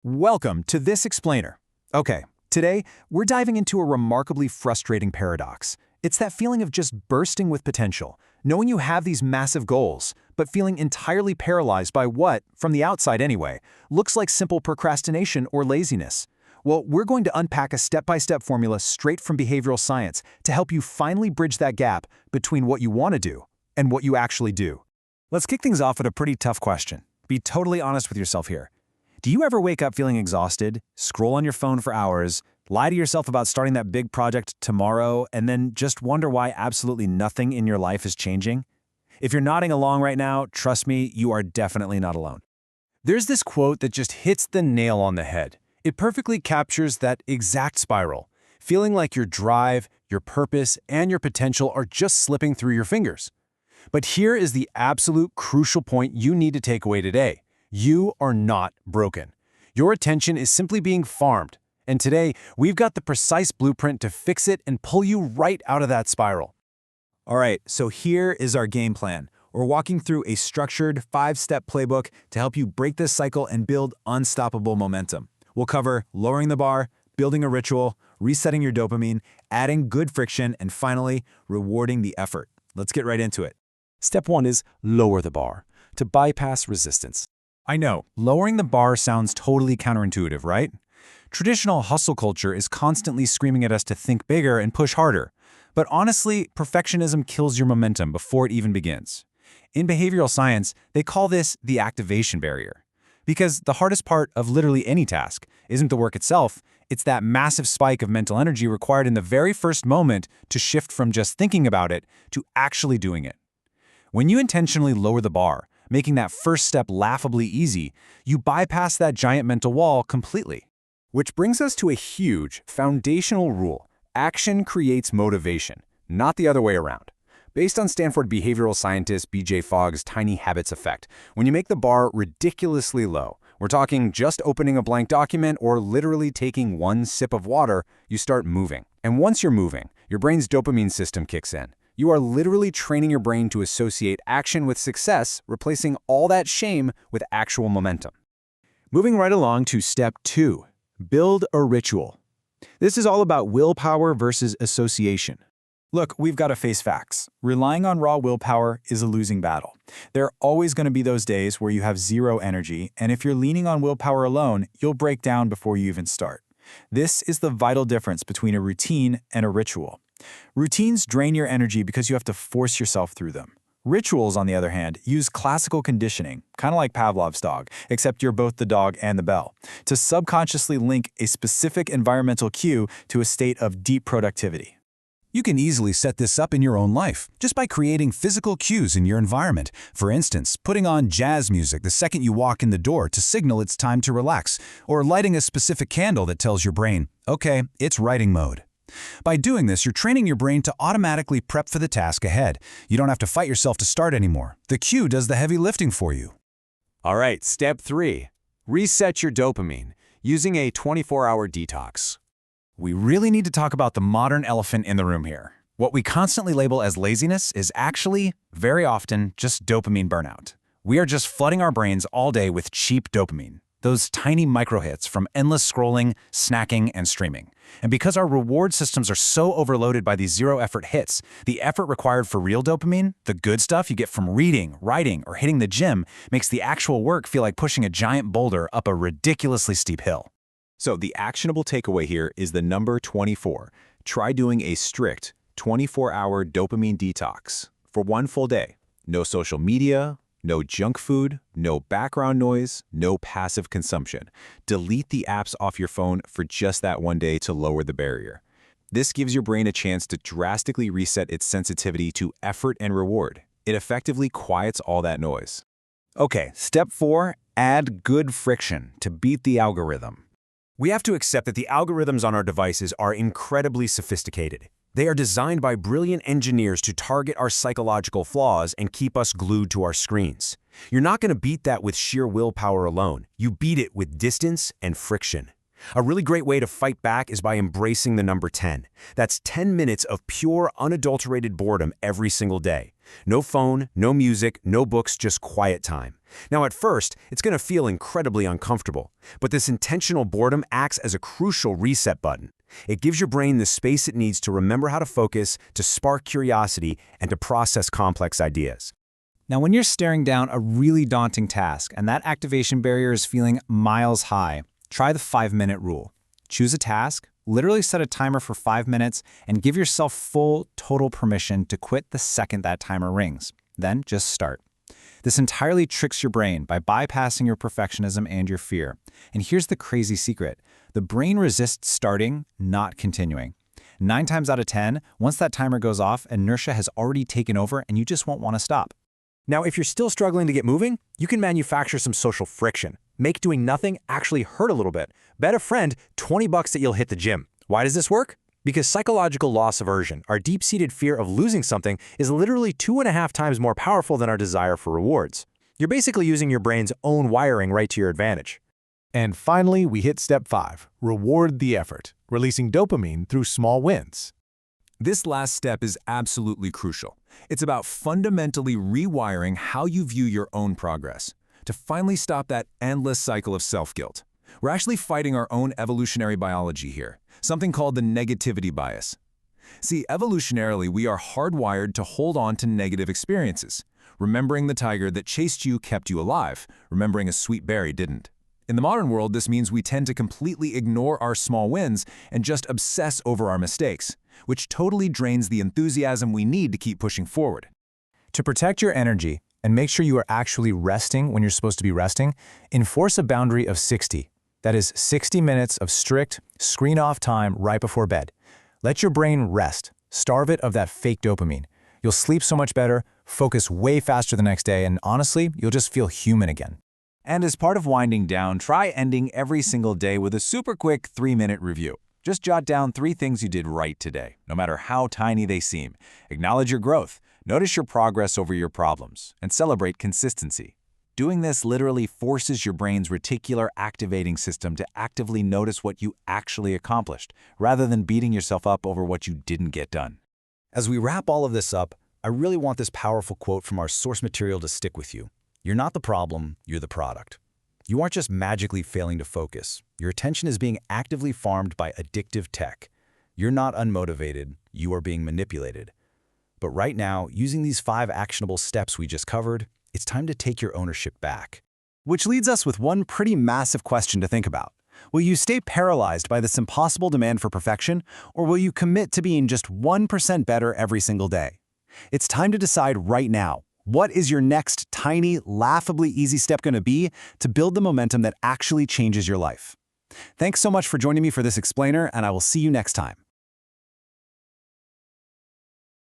Welcome to This Explainer. Okay, today we're diving into a remarkably frustrating paradox. It's that feeling of just bursting with potential, knowing you have these massive goals, but feeling entirely paralyzed by what, from the outside anyway, looks like simple procrastination or laziness. Well, we're going to unpack a step-by-step formula straight from behavioral science to help you finally bridge that gap between what you want to do and what you actually do. Let's kick things off with a pretty tough question. Be totally honest with yourself here. Do you ever wake up feeling exhausted, scroll on your phone for hours, lie to yourself about starting that big project tomorrow, and then just wonder why absolutely nothing in your life is changing? If you're nodding along right now, trust me, you are definitely not alone. There's this quote that just hits the nail on the head. It perfectly captures that exact spiral, feeling like your drive, your purpose, and your potential are just slipping through your fingers. But here is the absolute crucial point you need to take away today. You are not broken. Your attention is simply being farmed. And today, we've got the precise blueprint to fix it and pull you right out of that spiral. All right, so here is our game plan. We're walking through a structured 5-step playbook to help you break this cycle and build unstoppable momentum. We'll cover lowering the bar, building a ritual, resetting your dopamine, adding good friction, and finally, rewarding the effort. Let's get right into it. Step 1 is lower the bar, to bypass resistance. I know, lowering the bar sounds totally counterintuitive, right? Traditional hustle culture is constantly screaming at us to think bigger and push harder. But honestly, perfectionism kills your momentum before it even begins. In behavioral science, they call this the activation barrier. Because the hardest part of literally any task isn't the work itself, it's that massive spike of mental energy required in the very first moment to shift from just thinking about it to actually doing it. When you intentionally lower the bar, making that first step laughably easy, you bypass that giant mental wall completely. Which brings us to a huge, foundational rule. Action creates motivation, not the other way around. Based on Stanford behavioral scientist B.J. Fogg's tiny habits effect, when you make the bar ridiculously low, we're talking just opening a blank document or literally taking one sip of water, you start moving. And once you're moving, your brain's dopamine system kicks in. You are literally training your brain to associate action with success, replacing all that shame with actual momentum. Moving right along to step 2, build a ritual. This is all about willpower versus association. Look, we've got to face facts. Relying on raw willpower is a losing battle. There are always going to be those days where you have zero energy, and if you're leaning on willpower alone, you'll break down before you even start. This is the vital difference between a routine and a ritual. Routines drain your energy because you have to force yourself through them. Rituals, on the other hand, use classical conditioning, kind of like Pavlov's dog, except you're both the dog and the bell, to subconsciously link a specific environmental cue to a state of deep productivity. You can easily set this up in your own life, just by creating physical cues in your environment. For instance, putting on jazz music the second you walk in the door to signal it's time to relax, or lighting a specific candle that tells your brain, okay, it's writing mode. By doing this, you're training your brain to automatically prep for the task ahead. You don't have to fight yourself to start anymore. The cue does the heavy lifting for you. All right, step 3. Reset your dopamine, using a 24-hour detox. We really need to talk about the modern elephant in the room here. What we constantly label as laziness is actually, very often, just dopamine burnout. We are just flooding our brains all day with cheap dopamine. Those tiny micro-hits from endless scrolling, snacking, and streaming. And because our reward systems are so overloaded by these zero-effort hits, the effort required for real dopamine, the good stuff you get from reading, writing, or hitting the gym, makes the actual work feel like pushing a giant boulder up a ridiculously steep hill. So the actionable takeaway here is the number 24. Try doing a strict 24-hour dopamine detox for one full day. No social media, no junk food, no background noise, no passive consumption. Delete the apps off your phone for just that one day to lower the barrier. This gives your brain a chance to drastically reset its sensitivity to effort and reward. It effectively quiets all that noise. Okay, step 4, add good friction to beat the algorithm. We have to accept that the algorithms on our devices are incredibly sophisticated. They are designed by brilliant engineers to target our psychological flaws and keep us glued to our screens. You're not going to beat that with sheer willpower alone. You beat it with distance and friction. A really great way to fight back is by embracing the number 10. That's 10 minutes of pure, unadulterated boredom every single day. No phone, no music, no books, just quiet time. Now, at first, it's going to feel incredibly uncomfortable, but this intentional boredom acts as a crucial reset button. It gives your brain the space it needs to remember how to focus, to spark curiosity, and to process complex ideas. Now, when you're staring down a really daunting task and that activation barrier is feeling miles high, try the 5-minute rule. Choose a task, literally set a timer for 5 minutes, and give yourself full, total permission to quit the second that timer rings. Then just start. This entirely tricks your brain by bypassing your perfectionism and your fear. And here's the crazy secret. The brain resists starting, not continuing. 9 times out of 10, once that timer goes off, inertia has already taken over and you just won't want to stop. Now, if you're still struggling to get moving, you can manufacture some social friction. Make doing nothing actually hurt a little bit. Bet a friend $20 that you'll hit the gym. Why does this work? Because psychological loss aversion, our deep-seated fear of losing something, is literally 2.5 times more powerful than our desire for rewards. You're basically using your brain's own wiring right to your advantage. And finally, we hit step 5, reward the effort, releasing dopamine through small wins. This last step is absolutely crucial. It's about fundamentally rewiring how you view your own progress, to finally stop that endless cycle of self-guilt. We're actually fighting our own evolutionary biology here, something called the negativity bias. See, evolutionarily, we are hardwired to hold on to negative experiences. Remembering the tiger that chased you kept you alive. Remembering a sweet berry didn't. In the modern world, this means we tend to completely ignore our small wins and just obsess over our mistakes, which totally drains the enthusiasm we need to keep pushing forward. To protect your energy and make sure you are actually resting when you're supposed to be resting, enforce a boundary of 60. That is 60 minutes of strict, screen-off time right before bed. Let your brain rest. Starve it of that fake dopamine. You'll sleep so much better, focus way faster the next day, and honestly, you'll just feel human again. And as part of winding down, try ending every single day with a super quick 3-minute review. Just jot down 3 things you did right today, no matter how tiny they seem. Acknowledge your growth, notice your progress over your problems, and celebrate consistency. Doing this literally forces your brain's reticular activating system to actively notice what you actually accomplished, rather than beating yourself up over what you didn't get done. As we wrap all of this up, I really want this powerful quote from our source material to stick with you. You're not the problem, you're the product. You aren't just magically failing to focus. Your attention is being actively farmed by addictive tech. You're not unmotivated, you are being manipulated. But right now, using these 5 actionable steps we just covered, it's time to take your ownership back. Which leads us with one pretty massive question to think about. Will you stay paralyzed by this impossible demand for perfection, or will you commit to being just 1% better every single day? It's time to decide right now. What is your next tiny, laughably easy step going to be to build the momentum that actually changes your life? Thanks so much for joining me for this explainer, and I will see you next time.